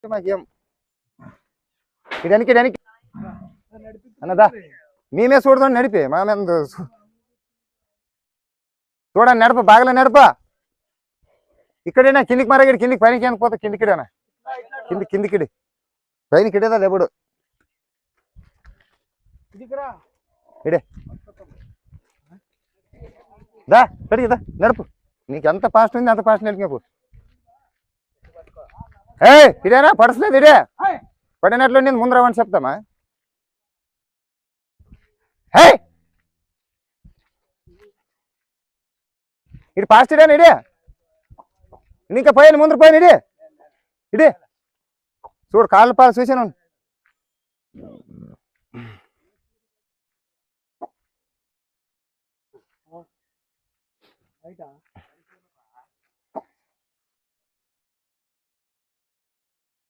మాకేం ఇడానికి ఇడానికి అన్నదా మేమే చూడదాం నడిపి మా మీద చూడండి నడప బాగలే నడప ఇక్కడేనా కిందికి మరగడి కిందికి పైనకి అనుకోతా కిందికిడేనా కిందికిడి పైనకిడేదా లేబడు ఇడే దా కడిగి దా నడుపు నీకు ఎంత ఫాస్ట్ ఉంది అంత ఫాస్ట్ నడిపి ఇదేనా పడసలేదు ఇడే పడినట్లు నేను ముందు రావని చెప్తామా ఇటు ఫాస్ట్ ఇడేనా ఇడే ఇంకా పోయాను ముందు పోయాను ఇడే చూడు కాళ్ళ పాలు చూసాను రైటా